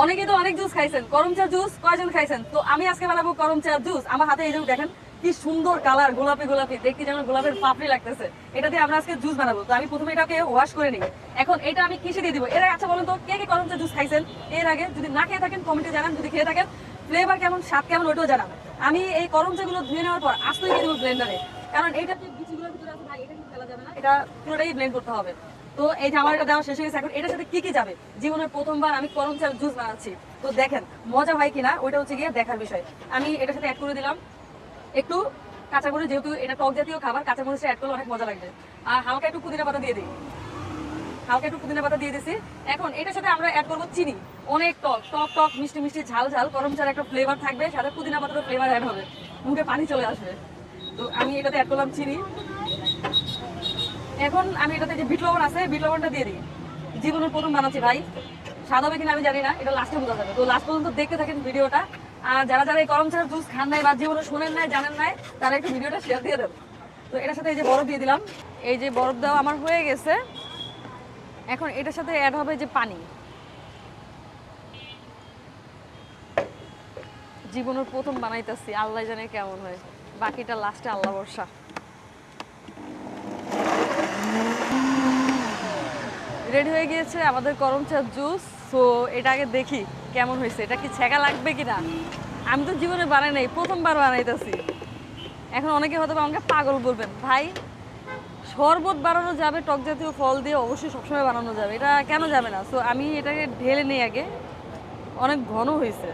অনেকেই তো অনেক জুস খাইছেন, করম চা জুস কয়জন খাইছেন? তো আমি আজকে বানাবো করম চা জুস। আমার হাতে এই যে দেখেন কি সুন্দর কালার, গোলাপি গোলাপি, দেখতে যেন গোলাপের পাপড়ি লাগতেছে। এটা দিয়ে আমরা আজকে জুস বানাবো। তো আমি প্রথমে এটাকে ওয়াশ করে নিই। এখন এটা আমি কিসে দিয়ে দিব? এর আগে আচ্ছা বলুন তো কে কে করম চা জুস খাইছেন এর আগে? যদি না খেয়ে থাকেন কমেন্টে জানান, যদি খেয়ে থাকেন ফ্লেভার কেমন, স্বাদ কেমন ওইটাও জানান। আমি এই করম চা গুলো ধুয়ে নেওয়ার পর আস্তই দিয়ে দেবো ব্লেন্ডারে, কারণ এইটা যে বিচিগুলোর ভিতরে আছে ভাই, এটা কিন্তু ফেলা যাবে না, এটা পুরোটাই ব্লেন্ড করতে হবে। তো এই যে আমার এটা দেওয়া শেষ হয়ে গেছে। এখন এটার সাথে কি কি যাবে? জীবনের প্রথমবার আমি করম চাল জুস বানাচ্ছি, তো দেখেন মজা হয় কিনা ওইটা হচ্ছে গিয়ে দেখার বিষয়। আমি এটার সাথে অ্যাড করে দিলাম একটু কাঁচামরিচ, যেহেতু এটা টক জাতীয় খাবার, কাঁচামরিচটা অ্যাড করলে অনেক মজা লাগবে। আর হালকা একটু পুদিনা পাতা দিয়ে দিই, হালকা একটু পুদিনা পাতা দিয়ে দিছি। এখন এটার সাথে আমরা অ্যাড করবো চিনি। অনেক টক টক টক, মিষ্টি মিষ্টি, ঝাল ঝাল করম চার একটা ফ্লেভার থাকবে, সাথে পুদিনা পাতার ফ্লেভার অ্যাড হবে, মুখে পানি চলে আসবে। তো আমি এটাতে অ্যাড করলাম চিনি। এখন আমি এটাতে যে বিট লবণ আছে, বিট লবণটা দিয়ে দিই। জীবনের প্রথম বানাচ্ছি ভাই, স্বাদ হবে কিনা আমি জানি না, এটা লাস্টে বোঝা যাবে। তো লাস্ট পর্যন্ত দেখতে থাকেন ভিডিওটা। আর যারা যারা এই করম চার জুস খান নাই বা জীবনে শোনেন নাই, জানেন নাই, তারা একটু ভিডিওটা শেয়ার দিয়ে দেন। তো এটার সাথে এই যে বরফ দিয়ে দিলাম। এই যে বরফ দেওয়া আমার হয়ে গেছে। এখন এটার সাথে অ্যাড হবে যে পানি। জীবনের প্রথম বানাইতেছি, আল্লাহ জানে কেমন হয়, বাকিটা লাস্টে আল্লাহ ভরসা। রেডি হয়ে গিয়েছে আমাদের করম চা জুস। সো এটা আগে দেখি কেমন হয়েছে, এটা কি ছেঁকা লাগবে কিনা। আমি তো জীবনে বানাই নাই, প্রথমবার বানাইতেছি। এখন অনেকে হয়তো আমাকে পাগল বলবেন, ভাই শরবত বানানো যাবে টক জাতীয় ফল দিয়ে, অবশ্যই সবসময় বানানো যাবে, এটা কেন যাবে না? সো আমি এটাকে ঢেলে নিই আগে। অনেক ঘন হয়েছে,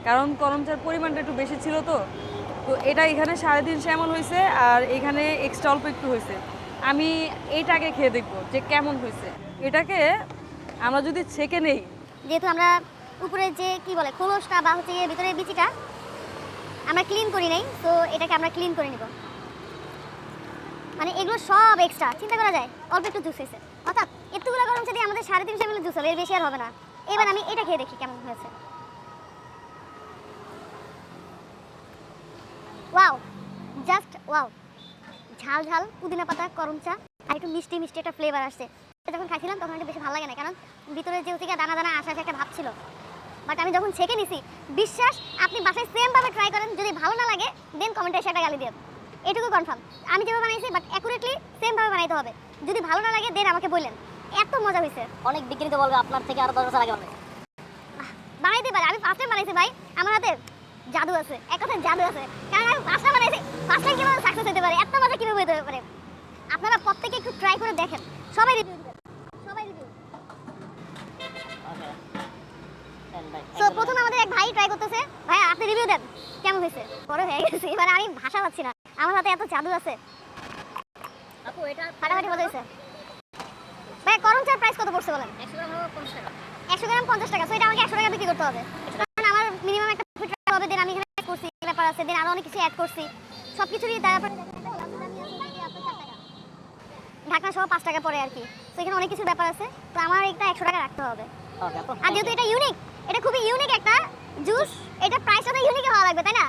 কারণ করম চার পরিমাণটা একটু বেশি ছিল। তো তো এটা এখানে 3.5 এমন হয়েছে, আর এখানে এক্সট্রা অল্প একটু হয়েছে। আমি এইটাকে খেয়ে দেখবো যে কেমন হয়েছে। এটাকে আমরা যদি ছেঁকে নেই, যেহেতু আমরা উপরে যে কি বলে খোলসটা বা হচ্ছে গিয়ে ভিতরের বিচিটা আমরা ক্লিন করি নাই, তো এটাকে আমরা ক্লিন করে নিব। মানে এগুলো সব এক্সট্রা, চিন্তা করা যায় অল্প একটু জুস হয়েছে, অর্থাৎ এতগুলো গরম চা দিয়ে আমাদের 350 ml জুস হবে, এর বেশি আর হবে না। এবার আমি এটা খেয়ে দেখি কেমন হয়েছে। ওয়াও, জাস্ট ওয়াও, ঝাল ঝাল পুদিনা পাতা করম চা আর একটু মিষ্টি মিষ্টি একটা ফ্লেভার আসছে। যখন খাইছিলাম তখন এটা বেশি ভালো লাগে না, কারণ ভিতরে যে ওদিকে দানা দানা আসা একটা ভাব ছিল। বাট আমি যখন ছেঁকে নিছি, বিশ্বাস আপনি বাসায় সেমভাবে ট্রাই করেন, যদি ভালো না লাগে দেন কমেন্টে এসে একটা গালি দিয়ে, এটুকু কনফার্ম। আমি যেভাবে বানাইছি বাট অ্যাকুরেটলি সেমভাবে বানাইতে হবে। যদি ভালো না লাগে দেন আমাকে বললেন, এত মজা হয়েছে। অনেক বিক্রি তো বলবে আপনার থেকে আরো 10 বছর আগে বানাইছে। বানাইতে পারে, আমি ফার্স্ট টাইম বানাইছি ভাই, আমার হাতে জাদু আছে, এক কথায় জাদু আছে। কারণ আমি ফার্স্ট টাইম বানাইছি, ফার্স্ট টাইম কিভাবে সাকসেস হতে পারে, এত মজা কিভাবে হতে পারে। আপনারা প্রত্যেকে একটু ট্রাই করে দেখেন, সবাই রিভিউ দিবেন, সবাই রিভিউ। সো প্রথমে আমাদের এক ভাই ট্রাই করতেছে, ভাই আপনি রিভিউ দেন কেমন হয়েছে। বড় হয়ে গেছে, এবার আমি ভাষা পাচ্ছি না, আমার হাতে এত জাদু আছে। আপু এটা ফাটাফাটি মজা হয়েছে। ভাই করম চার প্রাইস কত পড়ছে বলেন? 100 গ্রাম হলো 50 টাকা। 100 গ্রাম 50 টাকা। সো এটা আমাকে 100 টাকা বিক্রি করতে হবে, কারণ আমার মিনিমাম একটা প্রফিট হবে। দেন আমি এখানে অ্যাড করছি ব্যাপার আছে, দেন আরো অনেক কিছু অ্যাড করছি, সবকিছুরই তারপরে ঢাকনা সহ 5 টাকা পড়ে আর কি। তো এখানে অনেক কিছু ব্যাপার আছে, তো আমার একটা 100 টাকা রাখতে হবে। ওকে আপু। আর যেহেতু এটা ইউনিক, এটা খুবই ইউনিক একটা জুস, এটা প্রাইসটা তো ইউনিক হওয়া লাগবে, তাই না?